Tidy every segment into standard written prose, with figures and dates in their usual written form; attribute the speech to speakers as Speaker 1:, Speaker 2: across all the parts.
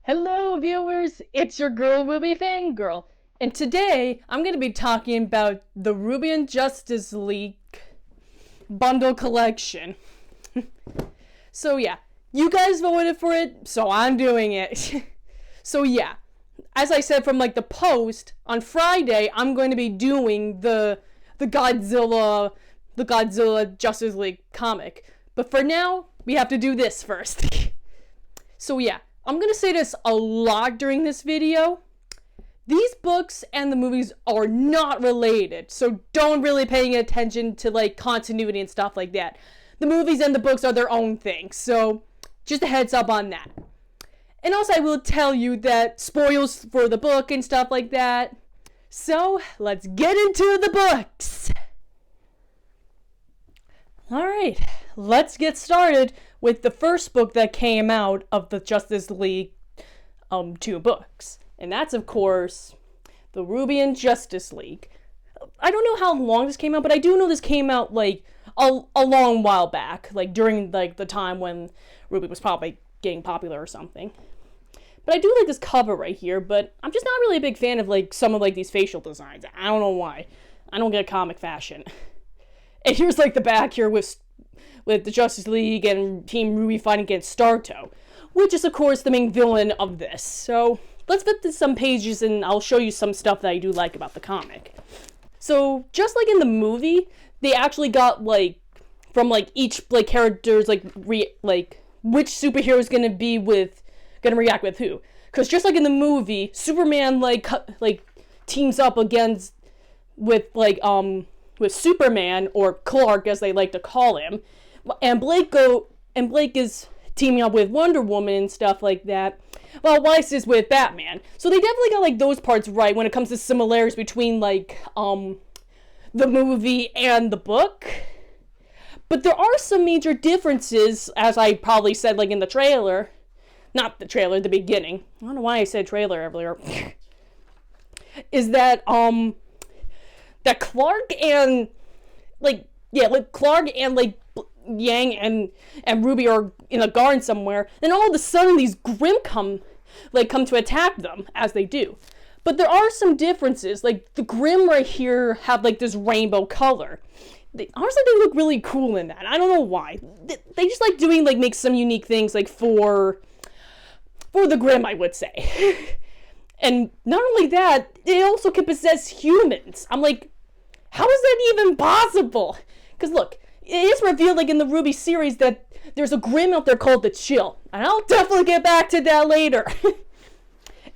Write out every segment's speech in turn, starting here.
Speaker 1: Hello, viewers! It's your girl, Rwby Fangirl, and today I'm going to be talking about the Rwby and Justice League bundle collection. So yeah, you guys voted for it, so I'm doing it. So yeah, as I said from the post, on Friday I'm going to be doing the Godzilla Justice League comic. But for now, we have to do this first. So yeah, I'm gonna say this a lot during this video. These books and the movies are not related, so don't really pay attention to continuity and stuff like that. The movies and the books are their own thing, so just a heads up on that. And also I will tell you that spoils for the book and stuff like that. So let's get into the books. Alright, let's get started with the first book that came out of the Justice League 2 books. And that's, of course, the Rwby and Justice League. I don't know how long this came out, but I do know this came out, a long while back. During, the time when Rwby was probably getting popular or something. But I do like this cover right here, but I'm just not really a big fan of, some of, these facial designs. I don't know why. I don't get comic fashion. And here's, the back here with the Justice League and Team Rwby fighting against Starto, which is, of course, the main villain of this. So, let's flip to some pages and I'll show you some stuff that I do like about the comic. So, just like in the movie, they actually got, from, each, character's, which superhero is gonna react with who. Because just like in the movie, Superman, teams up against, with Superman, or Clark as they like to call him, and Blake is teaming up with Wonder Woman and stuff like that, while Weiss is with Batman. So they definitely got those parts right when it comes to similarities between the movie and the book. But there are some major differences, as I probably said in the trailer. Not the trailer, the beginning. I don't know why I said trailer earlier. Is that that Clark and Clark and Yang and Rwby are in a garden somewhere, and all of a sudden these Grimm come to attack them, as they do. But there are some differences. The Grimm right here have this rainbow color. Honestly, they look really cool in that. I don't know why. They just doing make some unique things for the Grimm, I would say. And not only that, they also can possess humans. I'm how is that even possible? Because look, it is revealed in the Rwby series that there's a Grimm out there called the Chill. And I'll definitely get back to that later.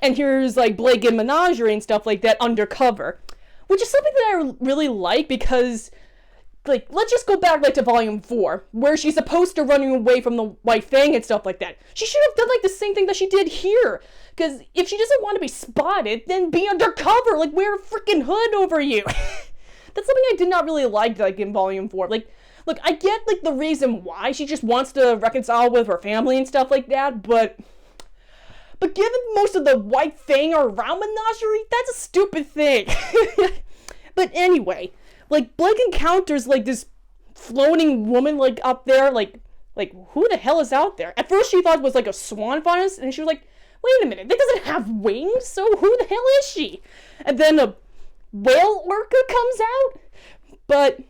Speaker 1: And here's Blake and Menagerie and stuff like that undercover. Which is something that I really like because, let's just go back to volume 4, where she's supposed to running away from the White Fang and stuff like that. She should have done the same thing that she did here. Because if she doesn't want to be spotted, then be undercover. Wear a freaking hood over you. That's something I did not really like in volume 4. Look, I get the reason why she just wants to reconcile with her family and stuff like that, but given most of the White Fang are around Menagerie, that's a stupid thing. But anyway, Blake encounters this floating woman up there, who the hell is out there? At first she thought it was a swan fauna, and she was wait a minute, that doesn't have wings, so who the hell is she? And then a whale orca comes out, but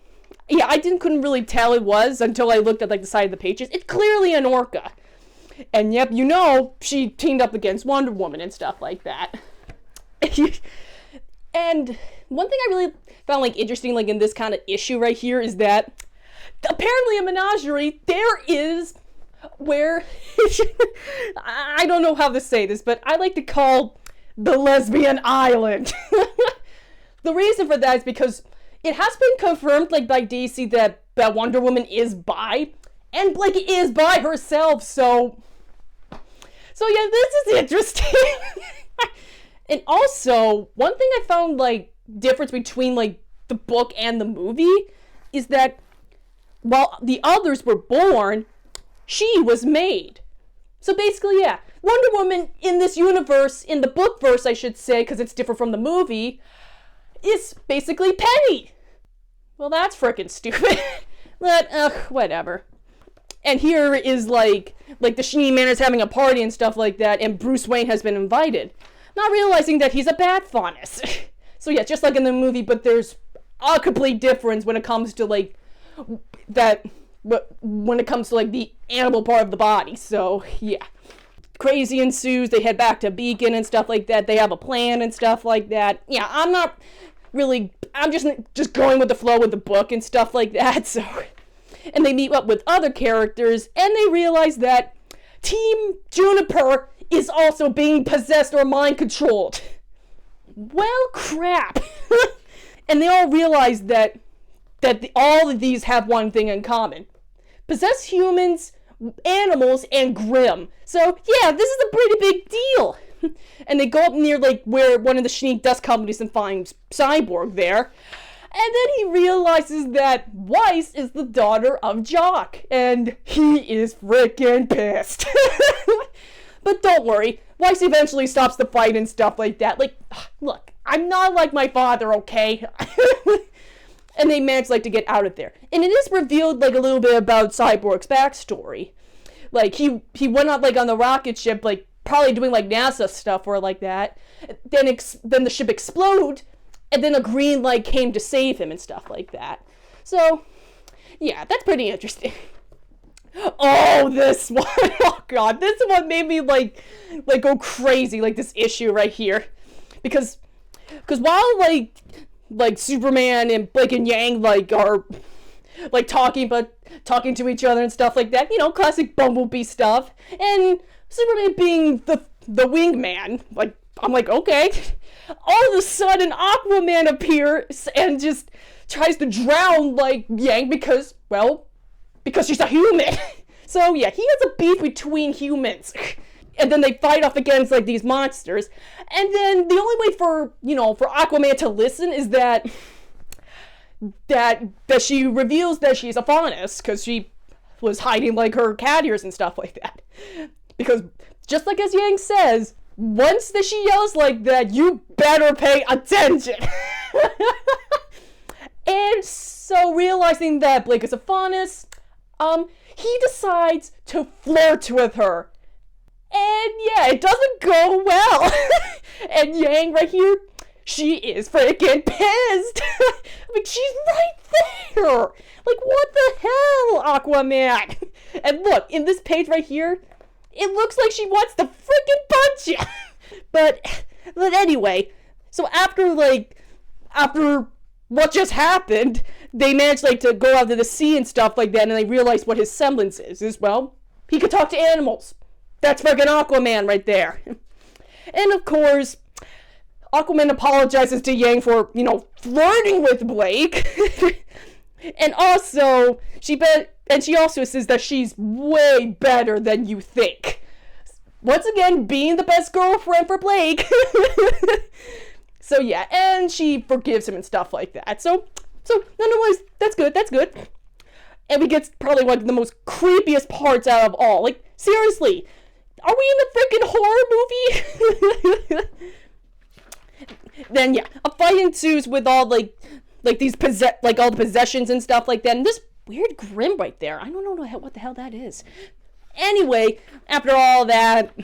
Speaker 1: yeah, I couldn't really tell it was until I looked at the side of the pages. It's clearly an orca, and yep, she teamed up against Wonder Woman and stuff like that. And one thing I really found interesting in this kind of issue right here is that apparently in Menagerie there is where I don't know how to say this, but I like to call the lesbian island. The reason for that is because it has been confirmed by DC that Wonder Woman is bi, and Blake is bi herself, so yeah, this is interesting. And also, one thing I found difference between the book and the movie is that while the others were born, she was made. So basically, yeah, Wonder Woman in this universe, in the book verse I should say, because it's different from the movie, is basically Penny. Well, that's frickin' stupid. But, whatever. And here is like the Sheen Manor is having a party and stuff like that, and Bruce Wayne has been invited, not realizing that he's a bad faunus. So yeah, just like in the movie, but there's a complete difference when it comes to like when it comes to like the animal part of the body. So yeah, crazy ensues. They head back to Beacon and stuff like that. They have a plan and stuff like that. Yeah, I'm just going with the flow with the book and stuff like that. So, and they meet up with other characters, and they realize that Team Juniper is also being possessed or mind controlled. Well, crap. And they all realize that all of these have one thing in common: possessed humans, animals, and Grimm. So yeah, this is a pretty big deal. And they go up near like where one of the Sheen dust companies and find Cyborg there. And then he realizes that Weiss is the daughter of Jock, and he is freaking pissed. But don't worry, Weiss eventually stops the fight and stuff like that. Like, look, I'm not like my father, okay? And they manage like to get out of there. And it is revealed like a little bit about Cyborg's backstory. Like he went up like on the rocket ship, like probably doing like NASA stuff or like that. Then the ship exploded, and then a green light came to save him and stuff like that. So yeah, that's pretty interesting. Oh, this one. Oh god, this one made me like go crazy, like this issue right here. Because while like Superman and Blake and Yang like are like talking to each other and stuff like that, you know, classic Bumblebee stuff, and Superman being the wingman, like, I'm like, okay. All of a sudden Aquaman appears and just tries to drown like Yang because she's a human. So yeah, he has a beef between humans. And then they fight off against like these monsters. And then the only way for Aquaman to listen is that she reveals that she's a faunus, because she was hiding like her cat ears and stuff like that. Because just like as Yang says, once that she yells like that, you better pay attention. And so realizing that Blake is a faunus, he decides to flirt with her. And yeah, it doesn't go well. And Yang right here, she is freaking pissed. I mean, she's right there. Like, what the hell, Aquaman? And look, in this page right here, it looks like she wants to freaking punch you. But anyway, so after what just happened, they managed like to go out to the sea and stuff like that, and they realized what his semblance is, well, he could talk to animals. That's freaking Aquaman right there. And of course, Aquaman apologizes to Yang for, flirting with Blake. And also, she also says that she's way better than you think. Once again, being the best girlfriend for Blake. So yeah, and she forgives him and stuff like that. So nonetheless, that's good. And we get probably one of the most creepiest parts out of all. Like, seriously, are we in a freaking horror movie? Then yeah, a fight ensues with all like these all the possessions and stuff like that, and this weird Grimm right there. I don't know what the hell that is. Anyway, after all that,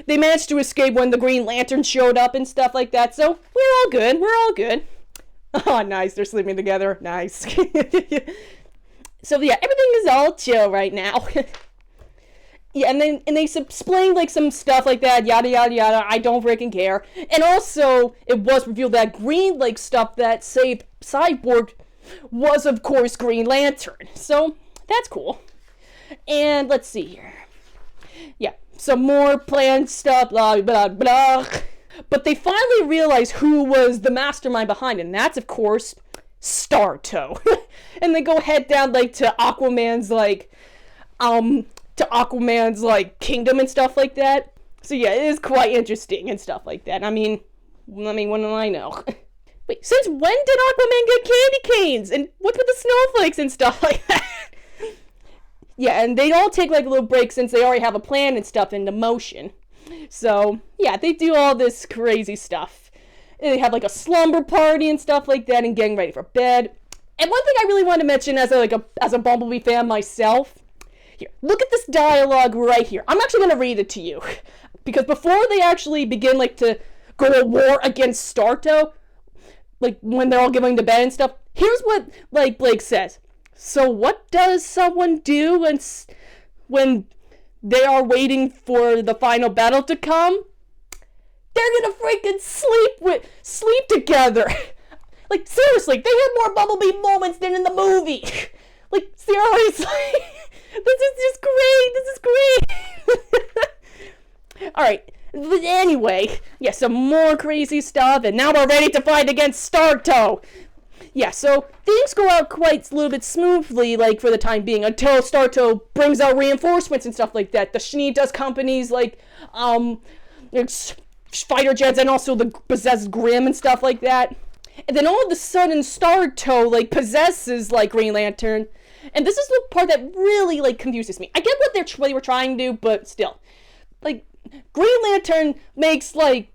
Speaker 1: they managed to escape when the Green Lantern showed up and stuff like that. So we're all good. Oh, nice. They're sleeping together. Nice. So yeah, everything is all chill right now. Yeah, and they explain like some stuff like that, yada yada yada. I don't freaking care. And also, it was revealed that Green Lake stuff that saved Cyborg was, of course, Green Lantern. So that's cool. And let's see here. Yeah, some more planned stuff, blah blah blah. But they finally realize who was the mastermind behind it, and that's, of course, Starto. And they go head down like to Aquaman's kingdom and stuff like that. So yeah, it is quite interesting and stuff like that. I mean, what do I know? Wait, since when did Aquaman get candy canes? And what's with the snowflakes and stuff like that? Yeah, and they all take like a little break since they already have a plan and stuff into motion. So yeah, they do all this crazy stuff. And they have like a slumber party and stuff like that, and getting ready for bed. And one thing I really want to mention as a Bumblebee fan myself, Here, look at this dialogue right here. I'm actually going to read it to you. Because before they actually begin, like, to go to war against Starto, like, when they're all going to bed and stuff, here's what, like, Blake says. So what does someone do when they are waiting for the final battle to come? They're gonna freaking sleep together. Like, seriously, they had more Bumblebee moments than in the movie. Like, seriously. This is great. Alright, but anyway, yeah, some more crazy stuff, and now we're ready to fight against Starto. Yeah, so things go out quite a little bit smoothly, like, for the time being, until Starto brings out reinforcements and stuff like that. The Shinita's companies, like, fighter jets, and also the possessed Grimm and stuff like that. And then all of a sudden, Starto, like, possesses, like, Green Lantern. And this is the part that really, like, confuses me. I get what they were trying to do, but still. Like, Green Lantern makes, like,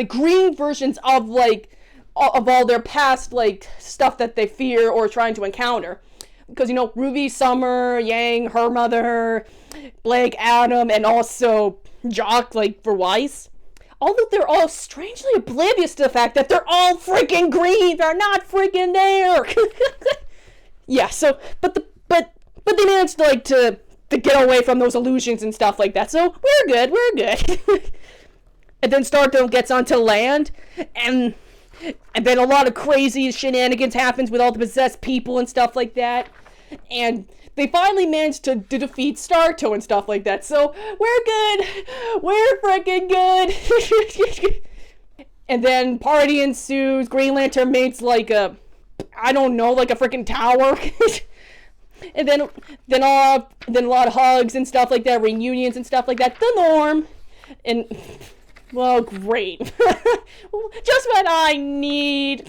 Speaker 1: green versions of, like, of all their past, like, stuff that they fear or trying to encounter. Because, you know, Rwby, Summer, Yang, her mother, Blake, Adam, and also Jock, like, for Weiss. Although they're all strangely oblivious to the fact that they're all freaking green. They're not freaking there. Yeah, so, but they managed to, like, to get away from those illusions and stuff like that. So, we're good. And then Starto gets onto land, and then a lot of crazy shenanigans happens with all the possessed people and stuff like that. And they finally managed to defeat Starto and stuff like that. So, we're good. We're freaking good. And then party ensues. Green Lantern makes, like, a freaking tower. And then a lot of hugs and stuff like that, reunions and stuff like that. The norm. And, well, great. Just what I need.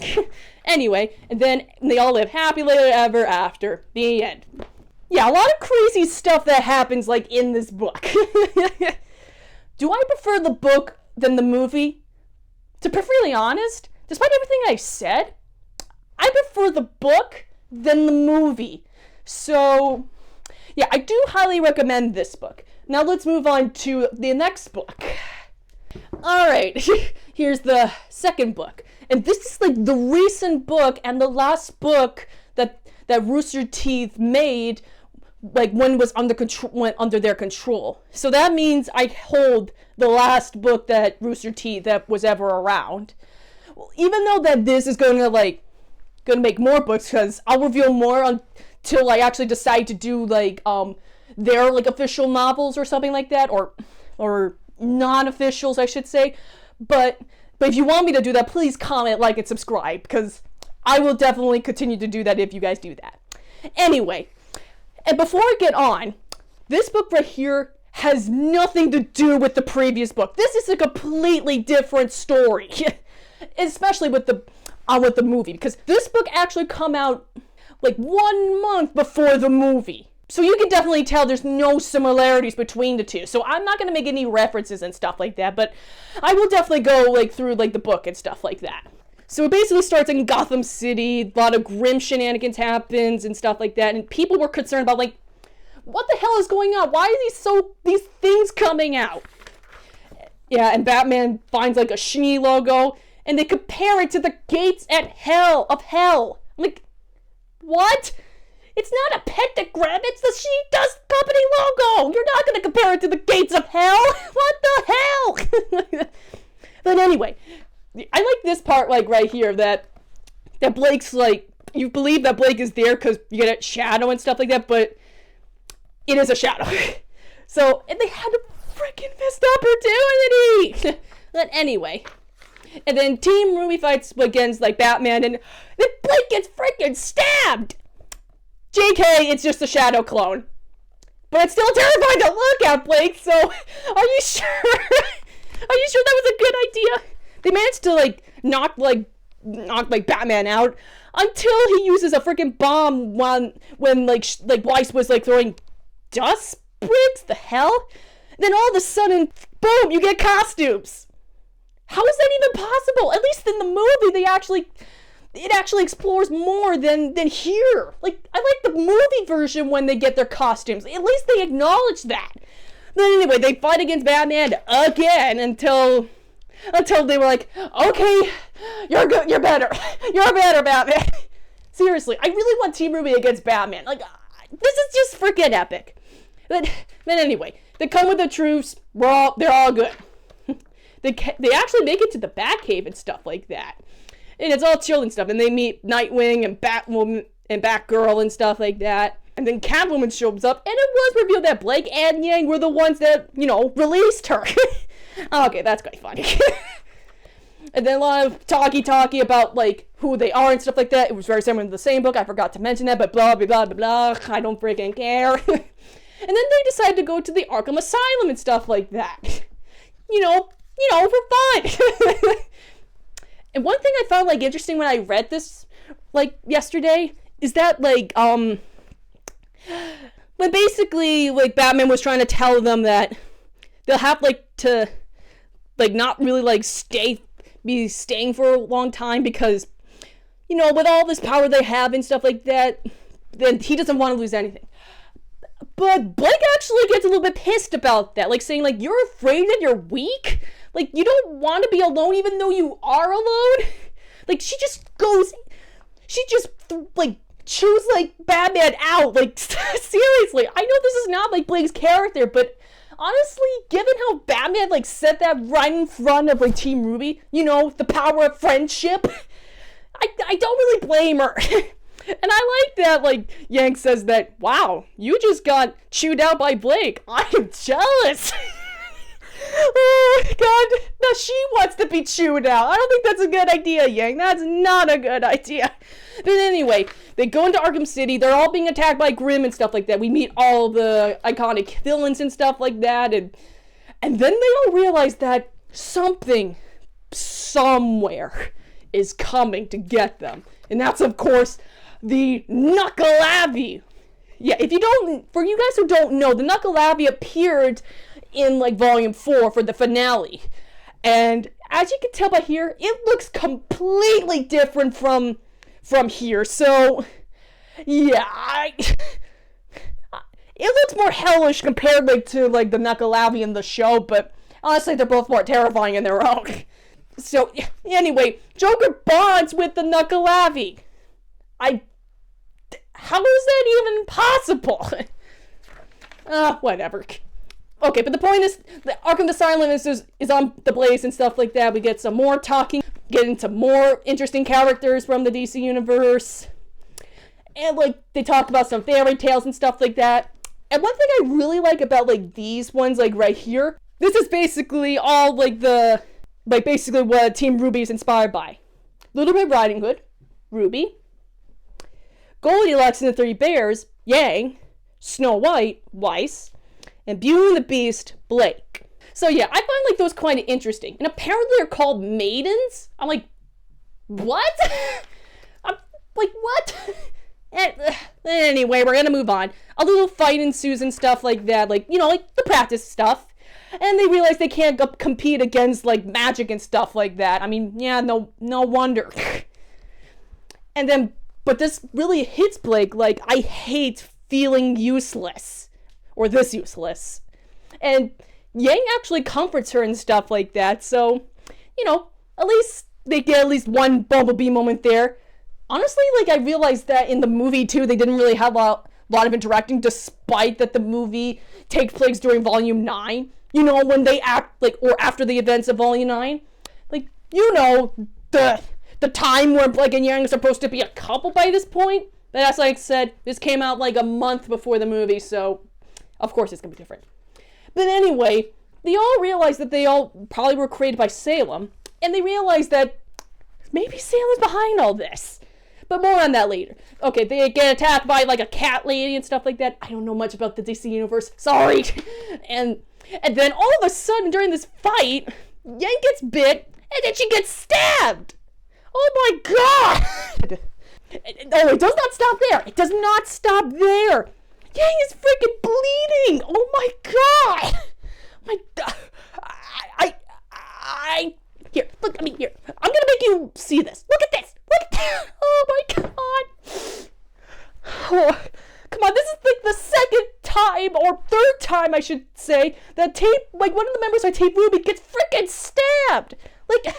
Speaker 1: Anyway, and then they all live happily ever after. The end. Yeah, a lot of crazy stuff that happens, like, in this book. Do I prefer the book than the movie? To be perfectly honest, despite everything I said, I prefer the book than the movie. So, yeah, I do highly recommend this book. Now let's move on to the next book. Alright, here's the second book. And this is, like, the recent book and the last book that Rooster Teeth made, like, when it was went under their control. So that means I hold the last book that Rooster Teeth that was ever around. Well, even though that this is gonna make more books, because I'll reveal more until I actually decide to do, like, their, like, official novels or something like that, or non-officials, I should say. But if you want me to do that, please comment, like, and subscribe, because I will definitely continue to do that if you guys do that. Anyway, and before I get on, this book right here has nothing to do with the previous book. This is a completely different story, especially with the movie, because this book actually come out, like, 1 month before the movie. So you can definitely tell there's no similarities between the two. So I'm not going to make any references and stuff like that, but I will definitely go, like, through, like, the book and stuff like that. So it basically starts in Gotham City, a lot of grim shenanigans happens and stuff like that, and people were concerned about, like, what the hell is going on? Why are these things coming out? Yeah, and Batman finds, like, a Schnee logo, and they compare it to the gates of hell. I'm like, what? It's not a pentagram, it's the She Does Company logo! You're not gonna compare it to the gates of hell! What the hell? But anyway, I like this part, like, right here, that Blake's, like, you believe that Blake is there because you get a shadow and stuff like that, but it is a shadow. So, and they had a freaking missed opportunity! But anyway, and then Team Rwby fights against, like, Batman, and then Blake gets freaking stabbed! JK, it's just a shadow clone. But it's still terrifying to look at, Blake, so are you sure? Are you sure that was a good idea? They managed to, like, knock Batman out until he uses a freaking bomb when Weiss was, like, throwing dust bricks? The hell? And then all of a sudden, boom, you get costumes. How is that even possible? At least in the movie, it actually explores more than here. Like, I like the movie version when they get their costumes. At least they acknowledge that. But anyway, they fight against Batman again until they were like, okay, you're good, you're better. You're better, Batman. Seriously, I really want Team Rwby against Batman. Like, this is just freaking epic. But anyway, they come with the troops. They're all good. They actually make it to the Batcave and stuff like that. And it's all chill and stuff. And they meet Nightwing and Batwoman and Batgirl and stuff like that. And then Catwoman shows up, and it was revealed that Blake and Yang were the ones that, released her. Okay, that's quite funny. And then a lot of talky about, like, who they are and stuff like that. It was very similar to the same book. I forgot to mention that, but blah, blah, blah, blah, blah. I don't freaking care. And then they decided to go to the Arkham Asylum and stuff like that. For fun. And one thing I found, like, interesting when I read this, like, yesterday, is that, like, when basically, like, Batman was trying to tell them that they'll have, like, to, like, not really, like, be staying for a long time because, with all this power they have and stuff like that, then he doesn't want to lose anything. But Blake actually gets a little bit pissed about that, like, saying, like, you're afraid that you're weak? Like, you don't want to be alone even though you are alone? Like, she just, like, chews, like, Batman out. Like, seriously, I know this is not, like, Blake's character, but honestly, given how Batman, like, said that right in front of, like, Team Rwby, the power of friendship, I don't really blame her. And I like that, like, Yang says that, wow, you just got chewed out by Blake. I am jealous. Oh, God. Now she wants to be chewed out. I don't think that's a good idea, Yang. That's not a good idea. But anyway, they go into Arkham City. They're all being attacked by Grimm and stuff like that. We meet all the iconic villains and stuff like that. And then they all realize that something, somewhere, is coming to get them. And that's, of course, the Knuckle-Avi. Yeah, for you guys who don't know, the Knuckle-Avi appeared in, like, Volume 4 for the finale. And as you can tell by here, it looks completely different from here. So, yeah, it looks more hellish compared, like, to, like, the Knuckle-Avi in the show, but honestly, they're both more terrifying in their own. So, anyway, Joker bonds with the Knuckle-Avi. How is that even possible? Whatever. Okay, but the point is, the Arkham Asylum is on the blaze and stuff like that. We get some more talking, get into more interesting characters from the DC universe. And, like, they talk about some fairy tales and stuff like that. And one thing I really like about, like, these ones, like, right here, this is basically all, like, basically what Team Rwby is inspired by. Little Red Riding Hood, Rwby, Goldilocks and the Three Bears, Yang, Snow White, Weiss, and Beauty and the Beast, Blake. So yeah, I find, like, those kind of interesting. And apparently they're called maidens. I'm like, what? I'm like, what? Anyway, we're gonna move on. A little fight ensues and stuff like that, like, like the practice stuff. And they realize they can't compete against, like, magic and stuff like that. I mean, yeah, no wonder. And then, but this really hits Blake, like, I hate feeling useless. Or this useless. And Yang actually comforts her and stuff like that, so, at least they get at least one Bumblebee moment there. Honestly, like, I realized that in the movie, too, they didn't really have a lot of interacting, despite that the movie takes place during Volume 9. When they act, like, or after the events of Volume 9. Like, the time where Blake and Yang are supposed to be a couple by this point. But as I said, this came out, like, a month before the movie, so of course it's gonna be different. But anyway, they all realize that they all probably were created by Salem, and they realize that maybe Salem's behind all this. But more on that later. Okay, they get attacked by, like, a cat lady and stuff like that. I don't know much about the DC universe. Sorry. And then all of a sudden during this fight, Yang gets bit, and then she gets stabbed. Oh my god! Oh, it does not stop there. It does not stop there. Yang is freaking bleeding. Oh my god. My god. Here, look, here. I'm gonna make you see this. Look at this. Look at Oh my god. Oh, come on, this is like the second time, or third time I should say, that one of the members of Team Rwby gets freaking stabbed. Like,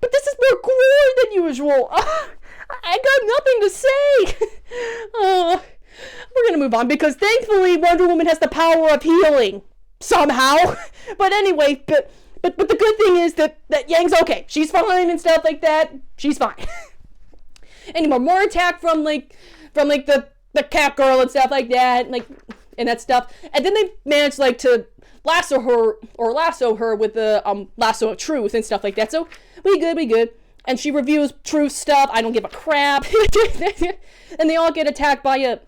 Speaker 1: but this is more gory than usual. I got nothing to say. We're gonna move on, because thankfully Wonder Woman has the power of healing. Somehow. But anyway, but the good thing is that Yang's okay. She's fine and stuff like that. She's fine. Anymore, more attack from the cat girl and stuff like that, and that stuff. And then they managed to lasso her with the lasso of truth and stuff like that. So we good. And she reviews truth stuff. I don't give a crap. And they all get attacked by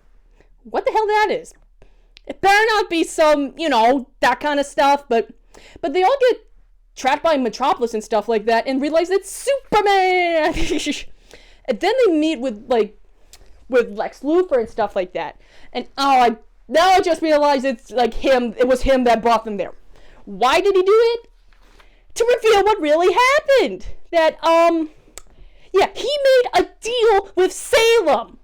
Speaker 1: what the hell that is. It better not be some, that kind of stuff, but they all get trapped by Metropolis and stuff like that and realize it's Superman. And then they meet with Lex Luthor and stuff like that. And I just realized it's him. It was him that brought them there. Why did he do it? To reveal what really happened. That he made a deal with Salem.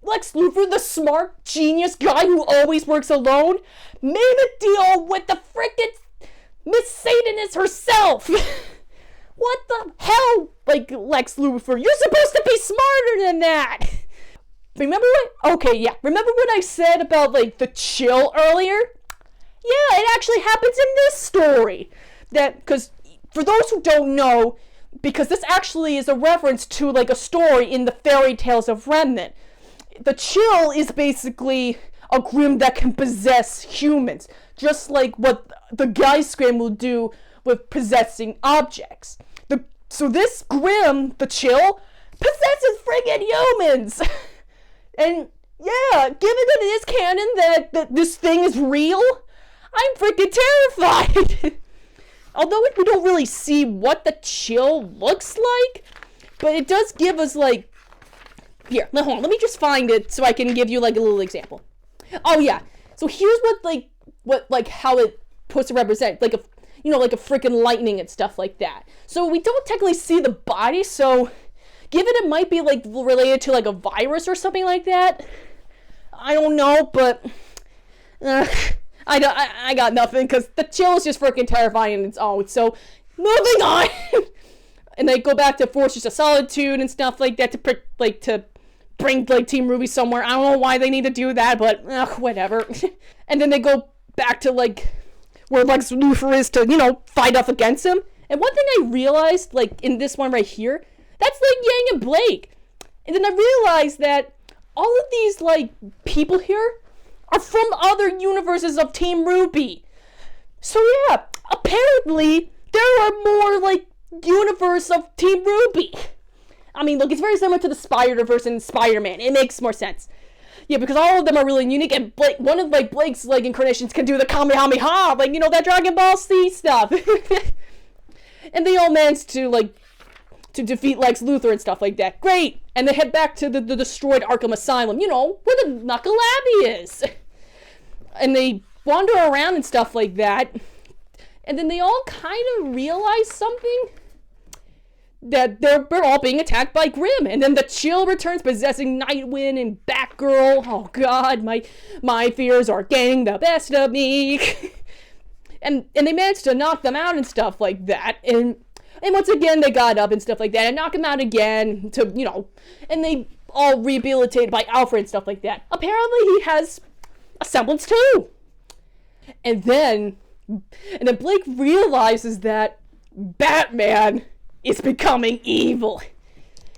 Speaker 1: Lex Luthor, the smart genius guy who always works alone, made a deal with the frickin' Miss Satanist herself. What the hell? Lex Luthor, you're supposed to be smarter than that. Remember what I said about, the chill earlier? Yeah, it actually happens in this story. Because, for those who don't know, because this actually is a reference to, a story in the fairy tales of Remnant. The chill is basically a Grimm that can possess humans, just like what the Geist Grimm will do with possessing objects. So this Grimm, the chill, possesses friggin' humans! And yeah, given that it is canon that this thing is real, I'm freaking terrified! Although we don't really see what the chill looks like, but it does give us here, hold on, let me just find it so I can give you a little example. Oh yeah, so here's what how it supposed to represent, a freaking lightning and stuff like that. So we don't technically see the body, so given it might be related to a virus or something like that, I don't know, but I got nothing, because the chill is just freaking terrifying on its own. So moving on. And they go back to Fortress of Solitude and stuff like that to bring Team Rwby somewhere. I don't know why they need to do that, but whatever. And then they go back to where Lex Luthor is to fight off against him. And one thing I realized in this one right here, that's Yang and Blake. And then I realized that all of these people here are from other universes of Team Rwby. So yeah, apparently there are more universe of Team Rwby. I mean, look, it's very similar to the Spider-Verse and Spider-Man. It makes more sense. Yeah, because all of them are really unique, and one of Blake's incarnations can do the Kamehameha, that Dragon Ball Z stuff. And they all managed to defeat Lex Luthor and stuff like that. Great! And they head back to the destroyed Arkham Asylum, where the Knuckle is. And they wander around and stuff like that. And then they all kind of realize something. That they're all being attacked by Grimm. And then the chill returns, possessing Nightwing and Batgirl. Oh god, my fears are getting the best of me. and they managed to knock them out and stuff like that. And once again, they got up and stuff like that, and knock him out again and they all rehabilitated by Alfred and stuff like that. Apparently, he has a semblance too. And then Blake realizes that Batman is becoming evil.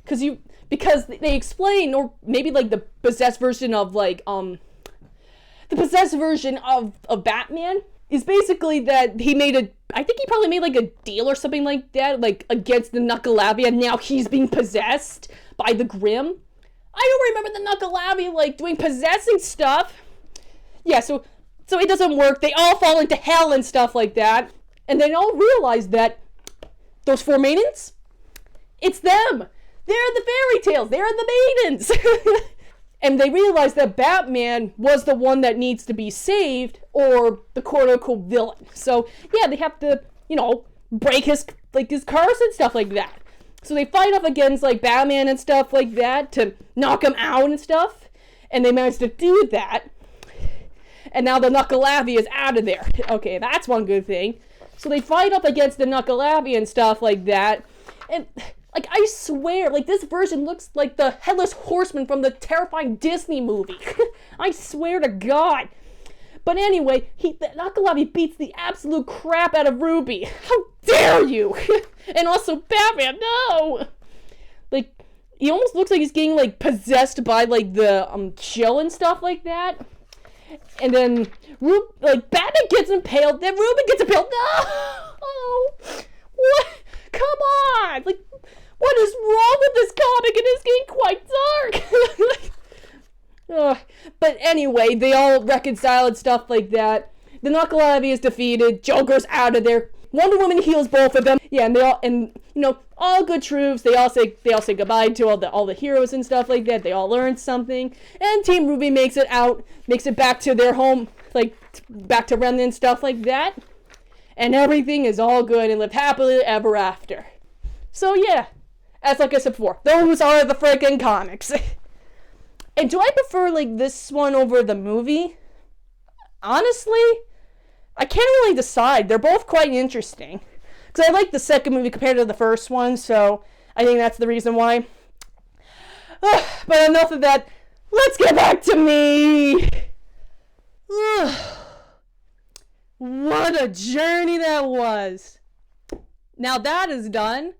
Speaker 1: Because they explain, or maybe the possessed version of the possessed version of Batman is basically that he made I think he probably made a deal or something like that, against the Knucklelavia, and now he's being possessed by the Grimm. I don't remember the Knucklelavia doing possessing stuff. Yeah, so it doesn't work. They all fall into hell and stuff like that. And they all realize that those four maidens, it's them. They're the fairy tales. They're the maidens. And they realize that Batman was the one that needs to be saved, or the quote-unquote villain. So, yeah, they have to, break his curse and stuff like that. So they fight off against like Batman and stuff like that to knock him out and stuff. And they managed to do that. And now the Knuckleavi is out of there. Okay, that's one good thing. So they fight up against the Knuckleavi and stuff like that. And like, I swear, like, this version looks like the Headless Horseman from the terrifying Disney movie. I swear to God. But anyway, the Knuckleavi beats the absolute crap out of Rwby. How dare you? And also Batman, no! Like, he almost looks like he's getting, like, possessed by, like, the chill and stuff like that. And then, Batman gets impaled, then Rwby gets impaled. No! Oh, what? Come on! Like, what is wrong with this comic? It is getting quite dark. But anyway, they all reconcile and stuff like that. The Knuckleavi is defeated. Joker's out of there. Wonder Woman heals both of them. Yeah, and all good troops. They all say goodbye to all the heroes and stuff like that. They all learned something. And Team Rwby makes it back to their home, like back to Remnant and stuff like that. And everything is all good and live happily ever after. So yeah, as like I said before, those are the freaking comics. And do I prefer like this one over the movie? Honestly, I can't really decide. They're both quite interesting. Because I like the second movie compared to the first one, so I think that's the reason why. But enough of that. Let's get back to me. What a journey that was. Now that is done.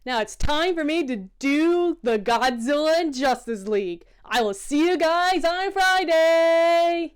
Speaker 1: Now it's time for me to do the Godzilla and Justice League. I will see you guys on Friday.